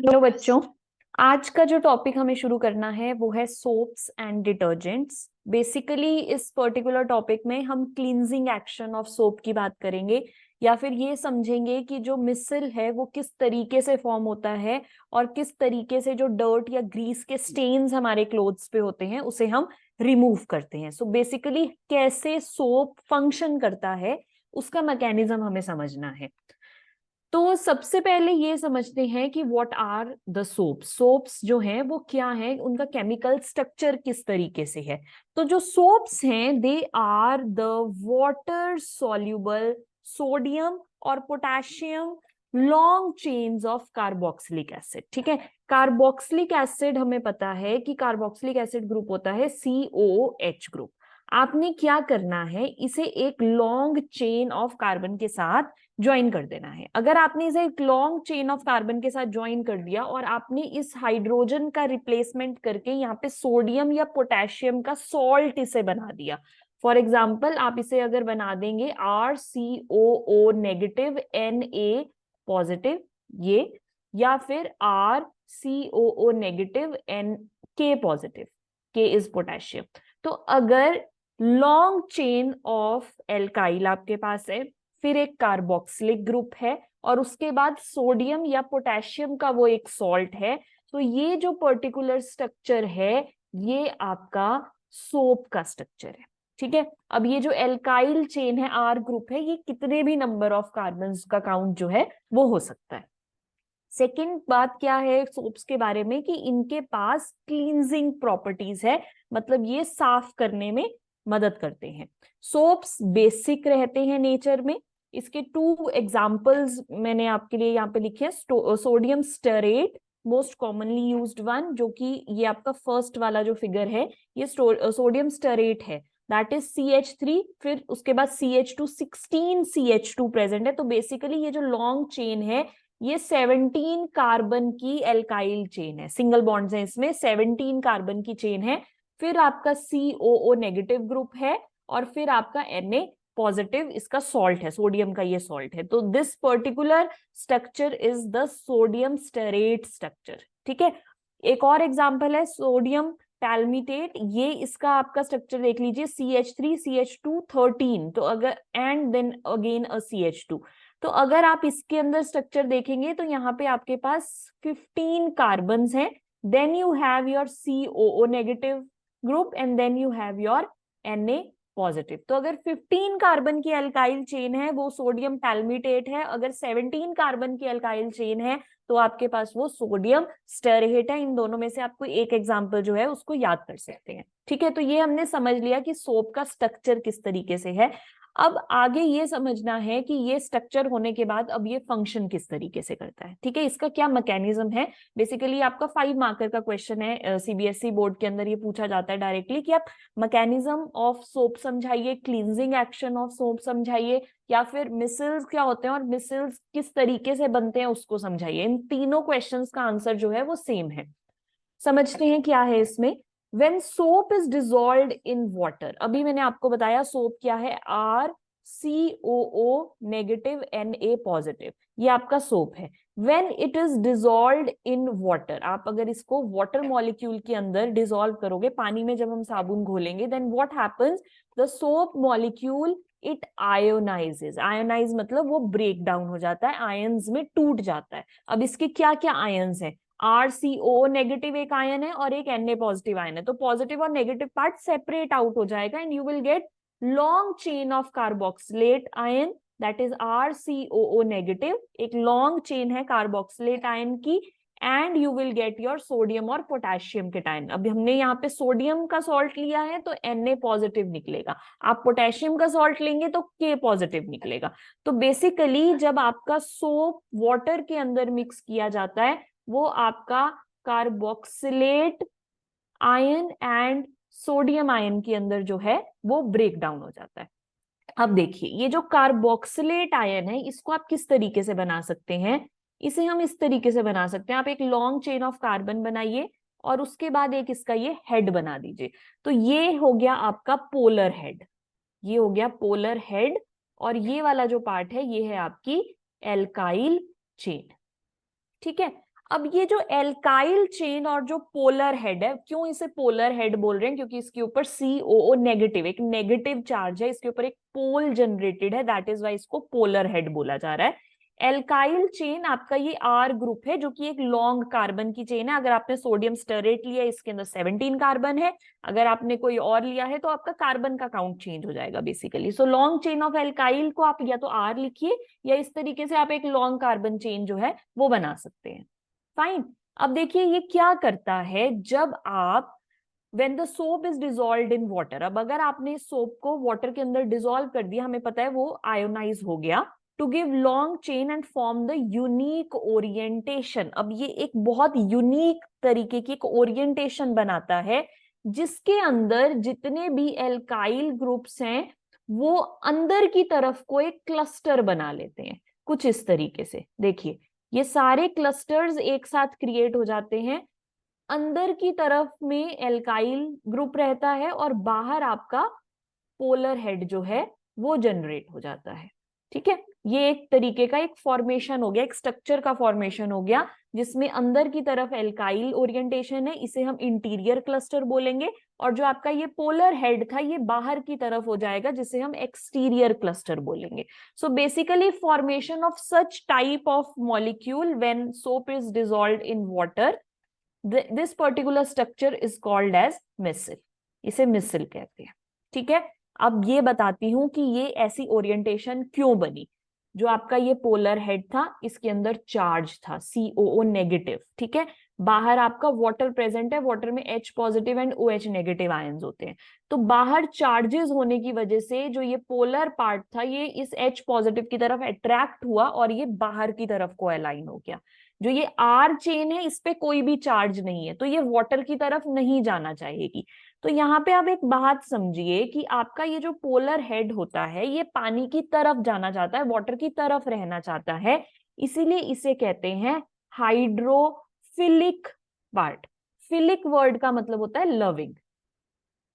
Hello बच्चों। आज का जो टॉपिक हमें शुरू करना है वो है सोप्स एंड डिटर्जेंट्स। बेसिकली इस पर्टिकुलर टॉपिक में हम क्लींजिंग एक्शन ऑफ सोप की बात करेंगे, या फिर ये समझेंगे कि जो मिसल है वो किस तरीके से फॉर्म होता है और किस तरीके से जो डर्ट या ग्रीस के स्टेन्स हमारे क्लोथ्स पे होते हैं उसे हम रिमूव करते हैं। सो बेसिकली कैसे सोप फंक्शन करता है उसका मैकेनिज्म हमें समझना है। तो सबसे पहले ये समझते हैं कि what are the soaps. Soaps जो हैं वो क्या है, उनका केमिकल स्ट्रक्चर किस तरीके से है। तो जो सोप्स हैं they are the water soluble sodium और potassium long chains of carboxylic acid. ठीक है, कार्बोक्सिलिक एसिड हमें पता है कि कार्बोक्सिलिक एसिड ग्रुप होता है COH ग्रुप। आपने क्या करना है, इसे एक लॉन्ग चेन ऑफ कार्बन के साथ ज्वाइन कर देना है। अगर आपने इसे एक लॉन्ग चेन ऑफ कार्बन के साथ ज्वाइन कर दिया और आपने इस हाइड्रोजन का रिप्लेसमेंट करके यहाँ पे सोडियम या पोटेशियम का सॉल्ट इसे बना दिया। फॉर एग्जाम्पल आप इसे अगर बना देंगे RCOO नेगेटिव Na पॉजिटिव ये, या फिर RCOO negative Nk positive, K is potassium. तो अगर लॉन्ग चेन ऑफ एल्काइल आपके पास है, फिर एक कार्बोक्सिलिक ग्रुप है और उसके बाद सोडियम या पोटेशियम का वो एक सॉल्ट है, तो ये जो पर्टिकुलर स्ट्रक्चर है ये आपका सोप का स्ट्रक्चर है। ठीक है, अब ये जो एल्काइल चेन है R ग्रुप है, ये कितने भी नंबर ऑफ कार्बन का काउंट जो है वो हो सकता है। सेकेंड बात क्या है सोप्स के बारे में कि इनके पास क्लींजिंग प्रॉपर्टीज है, मतलब ये साफ करने में मदद करते हैं। सोप्स बेसिक रहते हैं नेचर में। इसके टू एग्जांपल्स मैंने आपके लिए यहाँ पे लिखे हैं। Sodium stearate most commonly used one, जो कि ये आपका फर्स्ट वाला जो फिगर है ये सोडियम स्टेरेट है, दैट इज CH3, फिर उसके बाद CH2, 16 CH2 प्रेजेंट है। तो बेसिकली ये जो लॉन्ग चेन है ये 17 कार्बन की एल्काइल चेन है, सिंगल बॉन्ड्स हैं इसमें, 17 कार्बन की चेन है। फिर आपका COO नेगेटिव ग्रुप है और फिर आपका Na पॉजिटिव, इसका सॉल्ट है, सोडियम का ये सॉल्ट है। तो this particular structure is the sodium stearate structure. ठीक है, एक और एग्जांपल है सोडियम पैल्मिटेट, ये इसका आपका स्ट्रक्चर देख लीजिए, CH3 CH2 13, तो अगर and then again a CH2। तो अगर आप इसके अंदर स्ट्रक्चर देखेंगे तो यहाँ पे आपके पास 15 कार्बन्स हैं, then you have your COO negative group and then you have your Na positive. तो अगर 15 कार्बन की अल्काइल चेन है वो सोडियम पैल्मिटेट है, अगर 17 कार्बन की अल्काइल चेन है तो आपके पास वो सोडियम स्टेरेट है। इन दोनों में से आपको एक एग्जांपल जो है उसको याद कर सकते हैं। ठीक है, तो ये हमने समझ लिया कि सोप का स्ट्रक्चर किस तरीके से है। अब आगे ये समझना है कि ये स्ट्रक्चर होने के बाद अब ये फंक्शन किस तरीके से करता है। ठीक है, इसका क्या मैकेनिज्म है। बेसिकली आपका 5 मार्कर का क्वेश्चन है, CBSE बोर्ड के अंदर ये पूछा जाता है डायरेक्टली कि आप मैकेनिज्म ऑफ सोप समझाइए, क्लींजिंग एक्शन ऑफ सोप समझाइए, या फिर मिसल्स क्या होते हैं और मिसल्स किस तरीके से बनते हैं उसको समझाइए। इन तीनों क्वेश्चंस का आंसर जो है वो सेम है। समझते हैं क्या है इसमें। When soap is dissolved in water, अभी मैंने आपको बताया सोप क्या है, RCOO नेगेटिव Na पॉजिटिव, ये आपका सोप है। When it is dissolved in water, आप अगर इसको वाटर मॉलिक्यूल के अंदर डिसॉल्व करोगे, पानी में जब हम साबुन घोलेंगे, then what happens, the soap molecule it ionizes। Ionize मतलब वो ब्रेक डाउन हो जाता है, आयंस में टूट जाता है। अब इसके क्या क्या आयंस हैं, RCOO नेगेटिव एक आयन है और एक Na पॉजिटिव आयन है, तो पॉजिटिव और नेगेटिव पार्ट सेपरेट आउट हो जाएगा and you will get long chain of carboxylate ion, that is RCOO negative, एक लॉन्ग चेन है कार्बोक्सिलेट आयन की, and you will get your sodium और potassium cation. अब हमने यहाँ पे सोडियम का सॉल्ट लिया है तो Na पॉजिटिव निकलेगा, आप पोटेशियम का सॉल्ट लेंगे तो K पॉजिटिव निकलेगा। तो बेसिकली जब आपका सोप वाटर के अंदर मिक्स किया जाता है वो आपका carboxylate ion and sodium ion के अंदर जो है वो ब्रेक डाउन हो जाता है। अब देखिए ये जो कार्बोक्सिलेट आयन है इसको आप किस तरीके से बना सकते हैं, इसे हम इस तरीके से बना सकते हैं, आप एक लॉन्ग चेन ऑफ कार्बन बनाइए और उसके बाद एक इसका ये हेड बना दीजिए। तो ये हो गया आपका पोलर हेड, ये हो गया पोलर हेड, और ये वाला जो पार्ट है ये है आपकी एल्काइल चेन। ठीक है, अब ये जो एल्काइल चेन और जो पोलर हेड है, क्यों इसे पोलर हेड बोल रहे हैं, क्योंकि इसके ऊपर COO नेगेटिव, एक नेगेटिव चार्ज है, इसके ऊपर एक पोल जनरेटेड है, दैट इज वाई इसको पोलर हेड बोला जा रहा है। एल्काइल चेन आपका ये R ग्रुप है, जो कि एक लॉन्ग कार्बन की चेन है। अगर आपने सोडियम स्टरेट लिया, इसके अंदर 17 कार्बन है, अगर आपने कोई और लिया है तो आपका कार्बन का काउंट चेंज हो जाएगा basically. So long chain of alkyl को आप या तो R लिखिए, या इस तरीके से आप एक लॉन्ग कार्बन चेन जो है वो बना सकते हैं। फाइन। अब देखिए ये क्या करता है, जब आप when the soap is dissolved in water, अब अगर आपने सोप को वाटर के अंदर डिसॉल्व कर दिया, हमें पता है वो आयोनाइज हो गया, to give long chain and form the unique orientation. अब ये एक बहुत यूनिक तरीके की एक ओरिएंटेशन बनाता है, जिसके अंदर जितने भी एल्काइल ग्रुप्स हैं वो अंदर की तरफ को एक क्लस्टर बना लेते हैं, कुछ इस तरीके से। देखिए ये सारे क्लस्टर्स एक साथ क्रिएट हो जाते हैं, अंदर की तरफ में एल्काइल ग्रुप रहता है और बाहर आपका पोलर हेड जो है वो जनरेट हो जाता है। ठीक है, ये एक तरीके का एक फॉर्मेशन हो गया, एक स्ट्रक्चर का फॉर्मेशन हो गया, जिसमें अंदर की तरफ एल्काइल ओरिएंटेशन है, इसे हम इंटीरियर क्लस्टर बोलेंगे, और जो आपका ये पोलर हेड था ये बाहर की तरफ हो जाएगा, जिसे हम एक्सटीरियर क्लस्टर बोलेंगे। So basically formation of such type of molecule when soap is dissolved in water, this particular structure is called as micelle, इसे मिसल कहते हैं। ठीक है, अब ये बताती हूं कि ये ऐसी ओरिएंटेशन क्यों बनी। जो आपका ये पोलर हेड था, इसके अंदर चार्ज था COO नेगेटिव, ठीक है, बाहर आपका वाटर प्रेजेंट है, वाटर में H positive and OH negative ions होते हैं, तो बाहर चार्जेस होने की वजह से जो ये पोलर पार्ट था ये इस H पॉजिटिव की तरफ अट्रैक्ट हुआ और ये बाहर की तरफ को अलाइन हो गया। जो ये R चेन है, इस पे कोई भी चार्ज नहीं है, तो ये वाटर की तरफ नहीं जाना चाहेगी। तो यहाँ पे आप एक बात समझिए कि आपका ये जो पोलर हेड होता है ये पानी की तरफ जाना चाहता है, वाटर की तरफ रहना चाहता है, इसीलिए इसे कहते हैं हाइड्रोफिलिक पार्ट। फिलिक वर्ड का मतलब होता है loving,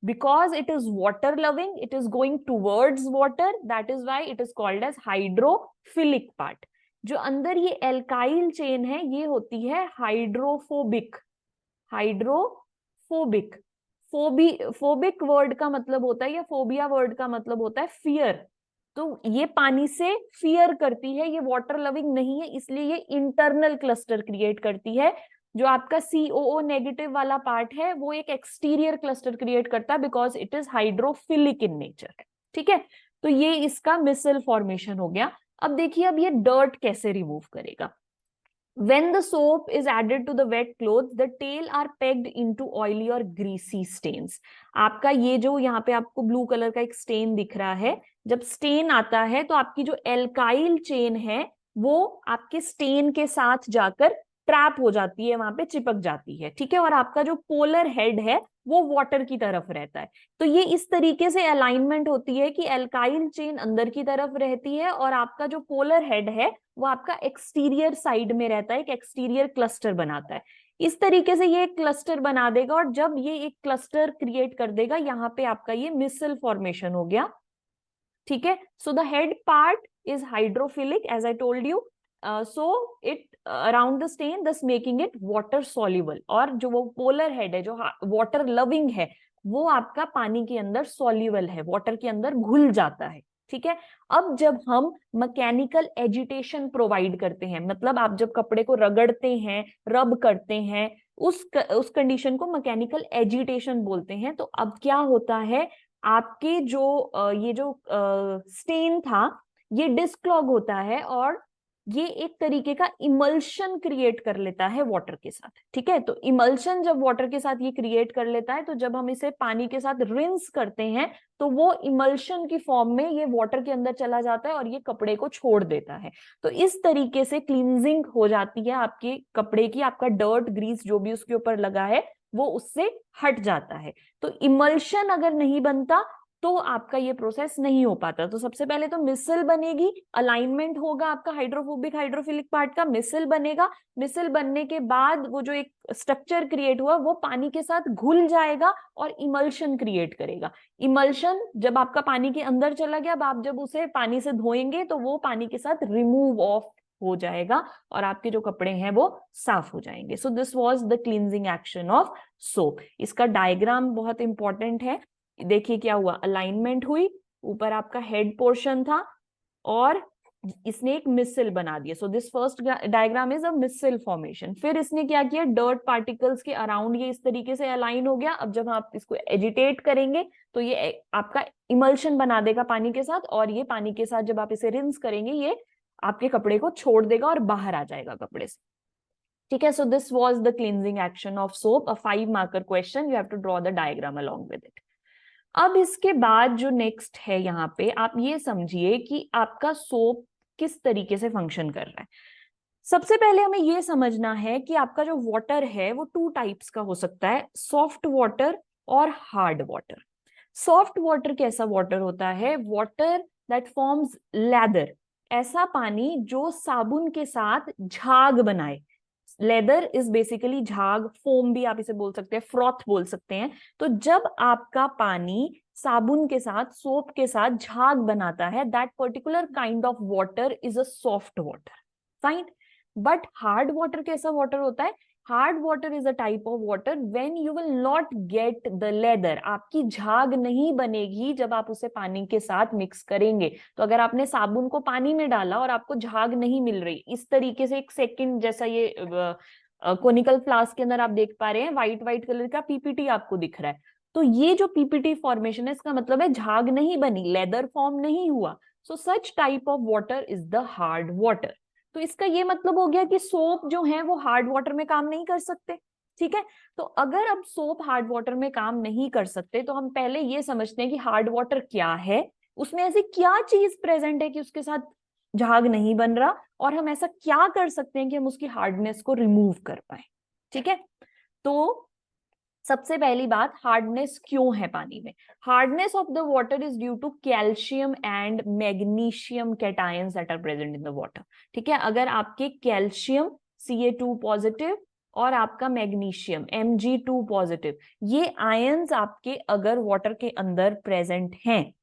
because it is water loving, it is going towards water, that is why it is called as hydrophilic part। जो अंदर ये एल्काइल चेन है ये होती है हाइड्रोफोबिक। हाइड्रोफोबिक, फोबिक वर्ड का मतलब होता है, या फोबिया वर्ड का मतलब होता है फियर। तो ये पानी से फियर करती है, ये वाटर लविंग नहीं है, इसलिए ये इंटरनल क्लस्टर क्रिएट करती है। जो आपका COO नेगेटिव वाला पार्ट है वो एक एक्सटीरियर क्लस्टर क्रिएट करता है, because it is hydrophilic in nature है। ठीक है, तो ये इसका मिसल फॉर्मेशन हो गया। अब देखिए अब ये डर्ट कैसे रिमूव करेगा। When the soap is added to the wet clothes, the tail are pegged into oily or greasy stains। आपका ये जो यहाँ पे आपको ब्लू कलर का एक स्टेन दिख रहा है, जब स्टेन आता है तो आपकी जो एल्काइल चेन है वो आपके स्टेन के साथ जाकर ट्रैप हो जाती है, वहां पे चिपक जाती है। ठीक है, और आपका जो पोलर हेड है वो वाटर की तरफ रहता है। तो ये इस तरीके से अलाइनमेंट होती है कि एल्काइल चेन अंदर की तरफ रहती है और आपका जो पोलर हेड है वो आपका एक्सटीरियर साइड में रहता है, एक एक्सटीरियर क्लस्टर बनाता है। इस तरीके से ये एक क्लस्टर बना देगा, और जब ये एक क्लस्टर क्रिएट कर देगा, यहाँ पे आपका ये मिसल फॉर्मेशन हो गया। ठीक है, so the head part is hydrophilic as I told you, so it around the stain, thus making it water soluble. और जो वो पोलर हेड है जो वाटर लविंग है वो आपका पानी के अंदर सॉल्युबल है, वाटर के अंदर घुल जाता है। ठीक है, अब जब हम मैकेनिकल एजिटेशन प्रोवाइड करते हैं, मतलब आप जब कपड़े को रगड़ते हैं, रब करते हैं, उस कंडीशन को मैकेनिकल एजिटेशन बोलते हैं। तो अब क्या होता है, आपके जो ये जो स्टेन था ये डिस्क्लॉग होता है, और ये एक तरीके का इमल्शन क्रिएट कर लेता है वाटर के साथ। ठीक है, तो इमल्शन जब वाटर के साथ ये क्रिएट कर लेता है, तो जब हम इसे पानी के साथ रिंस करते हैं तो वो इमल्शन की फॉर्म में ये वाटर के अंदर चला जाता है और ये कपड़े को छोड़ देता है। तो इस तरीके से क्लींजिंग हो जाती है आपके कपड़े की, आपका डर्ट ग्रीस जो भी उसके ऊपर लगा है वो उससे हट जाता है। तो इमल्शन अगर नहीं बनता तो आपका ये प्रोसेस नहीं हो पाता। तो सबसे पहले तो मिसल बनेगी, अलाइनमेंट होगा आपका हाइड्रोफोबिक हाइड्रोफिलिक पार्ट का, मिसल बनेगा, मिसल बनने के बाद वो जो एक स्ट्रक्चर क्रिएट हुआ वो पानी के साथ घुल जाएगा और इमल्शन क्रिएट करेगा। इमल्शन जब आपका पानी के अंदर चला गया, अब आप जब उसे पानी से धोएंगे तो वो पानी के साथ रिमूव ऑफ हो जाएगा और आपके जो कपड़े हैं वो साफ हो जाएंगे। सो this was the cleansing action of soap. इसका डायग्राम बहुत इंपॉर्टेंट है। देखिए क्या हुआ, अलाइनमेंट हुई, ऊपर आपका हेड पोर्शन था और इसने एक मिसल बना दिया। So this first diagram is a micelle formation. फिर इसने क्या किया, डर्ट पार्टिकल्स के अराउंड ये इस तरीके से अलाइन हो गया। अब जब आप इसको एजिटेट करेंगे तो ये आपका इमल्शन बना देगा पानी के साथ, और ये पानी के साथ जब आप इसे रिंस करेंगे ये आपके कपड़े को छोड़ देगा और बाहर आ जाएगा कपड़े से। ठीक है, so this was the cleansing action of soap, a 5 marker question, you have to draw the diagram along with it. अब इसके बाद जो नेक्स्ट है, यहाँ पे आप ये समझिए कि आपका सोप किस तरीके से फंक्शन कर रहा है। सबसे पहले हमें ये समझना है कि आपका जो वाटर है वो 2 टाइप्स का हो सकता है, सॉफ्ट वाटर और हार्ड वाटर। सॉफ्ट वाटर कैसा वाटर होता है, वाटर दैट फॉर्म्स लेदर, ऐसा पानी जो साबुन के साथ झाग बनाए। लेदर इज बेसिकली झाग, फोम भी आप इसे बोल सकते हैं, फ्रॉथ बोल सकते हैं। तो जब आपका पानी साबुन के साथ, सोप के साथ झाग बनाता है, that particular kind of water is a soft water, fine. But hard water कैसा वाटर होता है, hard water is a type of water when you will not get the leather, आपकी झाग नहीं बनेगी जब आप उसे पानी के साथ मिक्स करेंगे। तो अगर आपने साबुन को पानी में डाला और आपको झाग नहीं मिल रही, इस तरीके से एक सेकंड जैसा ये कोनिकल फ्लास्क के अंदर आप देख पा रहे हैं व्हाइट व्हाइट कलर का पीपीटी आपको दिख रहा है, तो ये जो पीपीटी फॉर्मेशन है इसका मतलब है झाग नहीं बनी, लेदर फॉर्म नहीं हुआ। So such type of water is the hard water. तो इसका ये मतलब हो गया कि सोप जो है वो हार्ड वाटर में काम नहीं कर सकते। ठीक है, तो अगर अब सोप हार्ड वाटर में काम नहीं कर सकते तो हम पहले ये समझते हैं कि हार्ड वाटर क्या है, उसमें ऐसी क्या चीज प्रेजेंट है कि उसके साथ झाग नहीं बन रहा, और हम ऐसा क्या कर सकते हैं कि हम उसकी हार्डनेस को रिमूव कर पाए। ठीक है, तो सबसे पहली बात, हार्डनेस क्यों है पानी में। Hardness of the water is due to calcium and magnesium cations that are present in the water. ठीक है, अगर आपके कैल्शियम Ca2 पॉजिटिव और आपका मैग्नीशियम Mg2 पॉजिटिव, ये आयंस आपके अगर वाटर के अंदर प्रेजेंट हैं,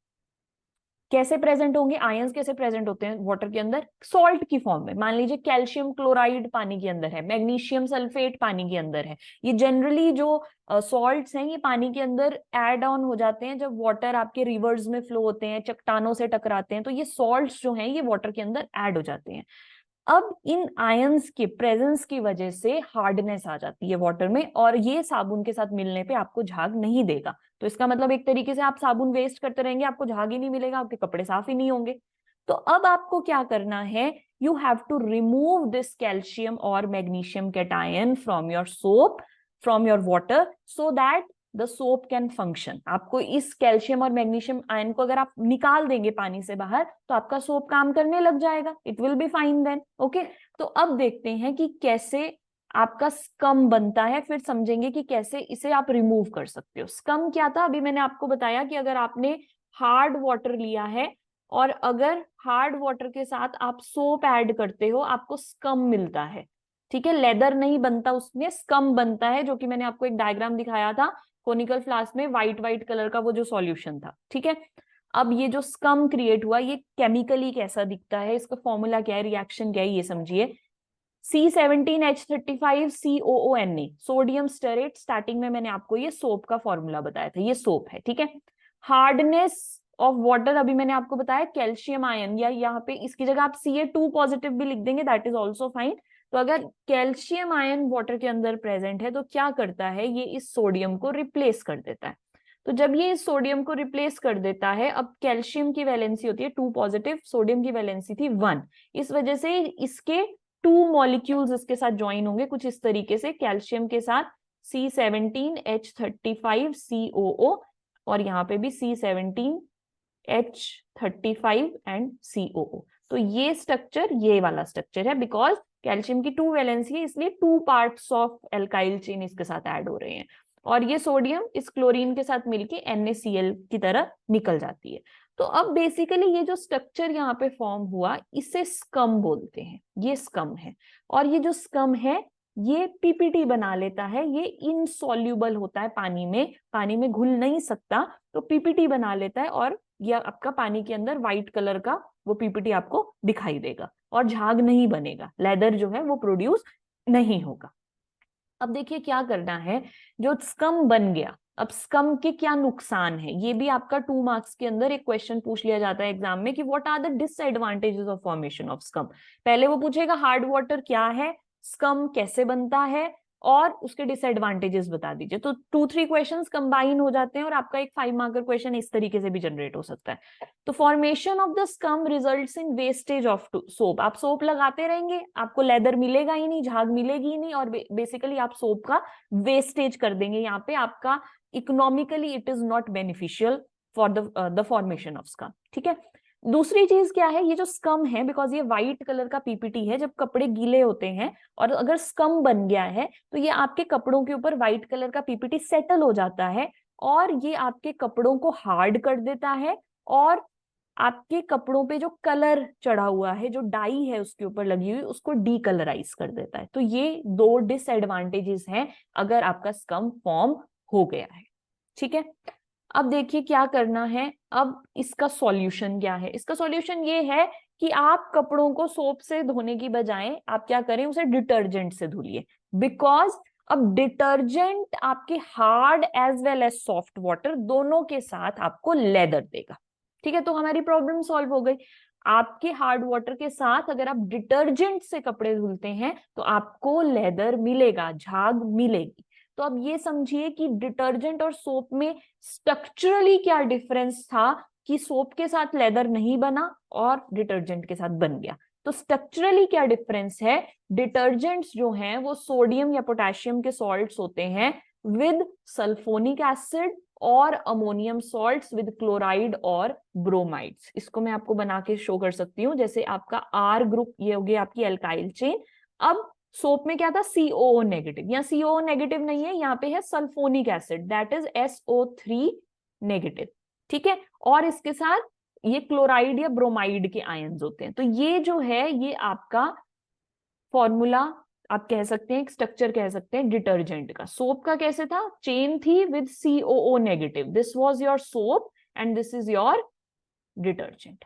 कैसे प्रेजेंट होंगे, आयंस कैसे प्रेजेंट होते हैं वाटर के अंदर, सॉल्ट की फॉर्म में। मान लीजिए कैल्शियम क्लोराइड पानी के अंदर है, मैग्नीशियम सल्फेट पानी के अंदर है। ये जनरली जो सॉल्ट्स हैं ये पानी के अंदर ऐड ऑन हो जाते हैं जब वाटर आपके रिवर्स में फ्लो होते हैं, चट्टानों से टकराते हैं, तो ये सॉल्ट्स जो हैं ये वाटर के अंदर ऐड हो जाते हैं। अब इन आयंस के प्रेजेंस की वजह से हार्डनेस आ जाती है वाटर में, और ये साबुन के साथ मिलने पे आपको झाग नहीं देगा। तो इसका मतलब एक तरीके से आप साबुन वेस्ट करते रहेंगे, आपको झाग ही नहीं मिलेगा, आपके कपड़े साफ ही नहीं होंगे। तो अब आपको क्या करना है, you have to remove this calcium और magnesium cation from your soap, from your water, so that the soap can function. आपको इस कैल्शियम और मैग्नीशियम आयन को अगर आप निकाल देंगे पानी से बाहर तो आपका सोप काम करने लग जाएगा, it will be fine then. Okay, तो अब देखते हैं कि कैसे आपका स्कम बनता है, फिर समझेंगे कि कैसे इसे आप रिमूव कर सकते हो। स्कम क्या था, अभी मैंने आपको बताया कि अगर आपने हार्ड वाटर लिया है और अगर हार्ड वाटर के साथ आप सोप ऐड करते हो, आपको स्कम मिलता है। ठीक है, लेदर नहीं बनता उसमें, स्कम बनता है, जो कि मैंने आपको एक डायग्राम दिखाया था कोनिकल फ्लास्क में, व्हाइट व्हाइट कलर का वो जो सॉल्यूशन था। ठीक है, अब ये जो स्कम क्रिएट हुआ ये केमिकली कैसा दिखता है, इसका फॉर्मूला क्या है, रिएक्शन क्या है, ये समझिए। C17H35COONA, sodium stearate. स्टार्टिंग में मैंने आपको ये सोप का फॉर्मूला बताया था, ये सोप है। ठीक है, हार्डनेस ऑफ वाटर अभी मैंने आपको बताया कैल्शियम आयन, या यहाँ पे इसकी जगह आप Ca2 पॉजिटिव भी लिख देंगे, दैट इज ऑल्सो फाइन। तो अगर कैल्शियम आयन वाटर के अंदर प्रेजेंट है तो क्या करता है, ये इस सोडियम को रिप्लेस कर देता है। तो जब ये इस सोडियम को रिप्लेस कर देता है, अब कैल्शियम की वैलेंसी होती है 2 पॉजिटिव, सोडियम की वैलेंसी थी 1, इस वजह से इसके 2 मॉलिक्यूल्स इसके साथ ज्वाइन होंगे कुछ इस तरीके से, कैल्शियम के साथ C17H35COO, और यहाँ पे भी C17H35 एंड COO। तो ये स्ट्रक्चर, ये वाला स्ट्रक्चर है, बिकॉज कैल्शियम की 2 वैलेंसी है, इसलिए 2 पार्ट्स ऑफ एल्काइल चेन इसके साथ ऐड हो रहे हैं, और ये सोडियम इस क्लोरीन के साथ मिलके NaCl की तरह निकल जाती है। तो अब बेसिकली ये जो स्ट्रक्चर यहाँ पे फॉर्म हुआ इसे स्कम बोलते हैं, ये स्कम है। और ये जो स्कम है ये पीपीटी बना लेता है, ये इनसॉल्युबल होता है पानी में घुल नहीं सकता, तो पीपीटी बना लेता है, और यह आपका पानी के अंदर व्हाइट कलर का वो पीपीटी आपको दिखाई देगा। और झाग नहीं बनेगा, लेदर जो है वो प्रोड्यूस नहीं होगा। अब देखिए क्या करना है, जो स्कम बन गया, अब स्कम के क्या नुकसान है, ये भी आपका 2 मार्क्स के अंदर एक क्वेश्चन पूछ लिया जाता है एग्जाम में कि what are the disadvantages of formation of scum. पहले वो पूछेगा हार्ड वाटर क्या है, स्कम कैसे बनता है, और उसके डिसएडवांटेजेस बता दीजिए। तो 2-3 क्वेश्चंस कंबाइन हो जाते हैं और आपका एक 5 मार्कर क्वेश्चन इस तरीके से भी जनरेट हो सकता है। तो formation of the scum results in wastage of soap. आप सोप लगाते रहेंगे, आपको लेदर मिलेगा ही नहीं, झाग मिलेगी ही नहीं, और बेसिकली आप सोप का वेस्टेज कर देंगे। यहाँ पे आपका economically it is not beneficial for the formation of scum. ठीक है, दूसरी चीज क्या है, ये जो स्कम है, बिकॉज ये व्हाइट कलर का पीपीटी है, जब कपड़े गीले होते हैं और अगर स्कम बन गया है तो ये आपके कपड़ों के ऊपर व्हाइट कलर का पीपीटी सेटल हो जाता है और ये आपके कपड़ों को हार्ड कर देता है, और आपके कपड़ों पे जो कलर चढ़ा हुआ है, जो डाई है उसके ऊपर लगी हुई, उसको डीकलराइज कर देता है। तो ये 2 डिसएडवांटेजेस हैं अगर आपका स्कम फॉर्म हो गया है। ठीक है, अब देखिए क्या करना है, अब इसका सॉल्यूशन क्या है। इसका सॉल्यूशन ये है कि आप कपड़ों को सोप से धोने की बजाय आप क्या करें, उसे डिटर्जेंट से धुलिए। बिकॉज अब डिटर्जेंट आपके hard as well as soft water दोनों के साथ आपको लेदर देगा। ठीक है, तो हमारी प्रॉब्लम सॉल्व हो गई। आपके हार्ड वाटर के साथ अगर आप डिटर्जेंट से कपड़े धुलते हैं तो आपको लेदर मिलेगा, झाग मिलेगी। तो अब ये समझिए कि डिटर्जेंट और सोप में स्ट्रक्चरली क्या डिफरेंस था कि सोप के साथ लेदर नहीं बना और डिटर्जेंट के साथ बन गया। तो स्ट्रक्चरली क्या डिफरेंस है, डिटर्जेंट्स जो हैं वो सोडियम या पोटेशियम के सॉल्ट्स होते हैं विद सल्फोनिक एसिड और अमोनियम सॉल्ट्स विद क्लोराइड और ब्रोमाइड्स। इसको मैं आपको बना के शो कर सकती हूँ, जैसे आपका आर ग्रुप ये हो गया आपकी एल्काइल चेन। अब सोप में क्या था, COO नेगेटिव, यहाँ COO नेगेटिव नहीं है, यहाँ पे है sulphonic acid that is SO3 negative. ठीक है, और इसके साथ ये क्लोराइड या ब्रोमाइड के आयंस होते हैं। तो ये जो है ये आपका फॉर्मूला आप कह सकते हैं, एक स्ट्रक्चर कह सकते हैं डिटर्जेंट का। सोप का कैसे था, चेन थी with COO negative, this was your soap and this is your detergent.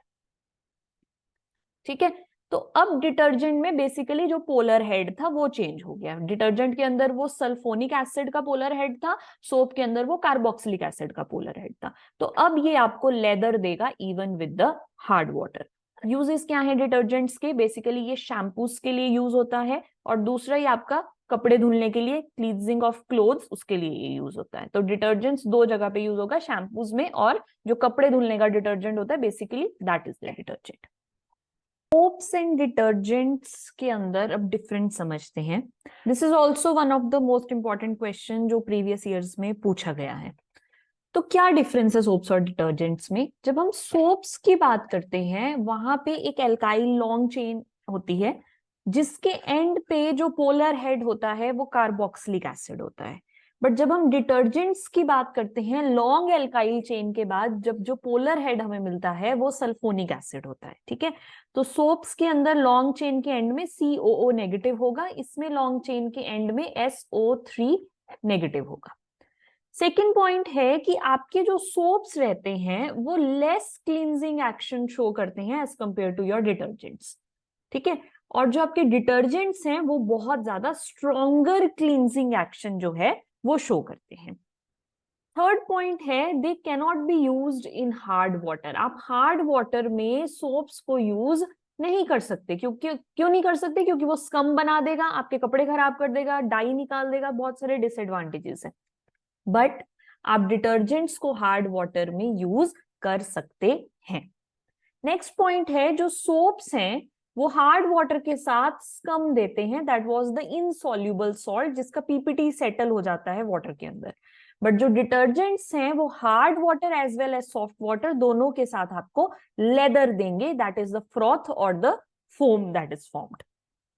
ठीक है, तो अब डिटर्जेंट में बेसिकली जो पोलर हेड था वो चेंज हो गया। डिटर्जेंट के अंदर वो सल्फोनिक एसिड का पोलर हेड था, सोप के अंदर वो कार्बोक्सिलिक एसिड का पोलर हेड था। तो अब ये आपको लेदर देगा even with the hard water. Uses क्या है डिटर्जेंट्स के, बेसिकली ये शैम्पूस के लिए यूज होता है, और दूसरा ही आपका कपड़े धुलने के लिए, क्लींजिंग ऑफ क्लोथ्स, उसके लिए ये यूज होता है। तो डिटर्जेंट्स 2 जगह पे यूज होगा, शैम्पूज में, और जो कपड़े धुलने का डिटर्जेंट होता है basically that is the detergent. Soaps and detergents के अंदर अब डिफरेंट समझते हैं। This is also one of the most important question जो प्रीवियस ईयर्स में पूछा गया है। तो क्या डिफरेंस है सोप्स और डिटर्जेंट्स में। जब हम सोप्स की बात करते हैं वहां पे एक एल्काइल लॉन्ग चेन होती है जिसके एंड पे जो पोलर हेड होता है वो कार्बोक्सिलिक एसिड होता है। बट जब हम डिटर्जेंट्स की बात करते हैं, लॉन्ग एल्काइल चेन के बाद जब जो पोलर हेड हमें मिलता है वो सल्फोनिक एसिड होता है। ठीक है, तो सोप्स के अंदर लॉन्ग चेन के एंड में COO नेगेटिव होगा, इसमें लॉन्ग चेन के एंड में SO3 नेगेटिव होगा। सेकेंड पॉइंट है कि आपके जो सोप्स रहते हैं वो लेस क्लींजिंग एक्शन शो करते हैं as compare to your detergents. ठीक है, और जो आपके डिटर्जेंट्स हैं वो बहुत ज्यादा स्ट्रॉन्गर क्लींजिंग एक्शन जो है वो शो करते हैं। थर्ड पॉइंट है they cannot be used in hard water. आप हार्ड वाटर में सोप्स को यूज नहीं कर सकते। क्यों नहीं कर सकते, क्योंकि वो स्कम बना देगा, आपके कपड़े खराब कर देगा, डाई निकाल देगा, बहुत सारे डिसएडवांटेजेस हैं। बट आप डिटर्जेंट्स को हार्ड वाटर में यूज कर सकते हैं। नेक्स्ट पॉइंट है जो सोप्स हैं वो हार्ड वाटर के साथ स्कम देते हैं, that was the insoluble salt जिसका पीपीटी सेटल हो जाता है वाटर के अंदर। बट जो डिटर्जेंट्स हैं वो hard water as well as soft water दोनों के साथ आपको लेदर देंगे, दैट इज द फ्रॉथ और the foam that is formed.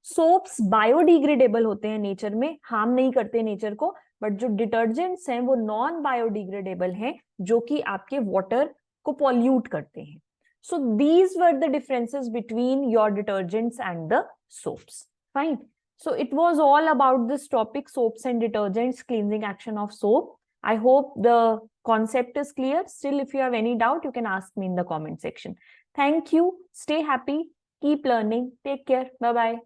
Soaps biodegradable होते हैं नेचर में, हार्म नहीं करते नेचर को, बट जो डिटर्जेंट्स हैं वो नॉन बायोडिग्रेडेबल हैं जो कि आपके वाटर को पॉल्यूट करते हैं। So these were the differences between your detergents and the soaps. Fine. So it was all about this topic, soaps and detergents, cleansing action of soap. I hope the concept is clear. Still, if you have any doubt, you can ask me in the comment section. Thank you. Stay happy. Keep learning, take care, bye bye.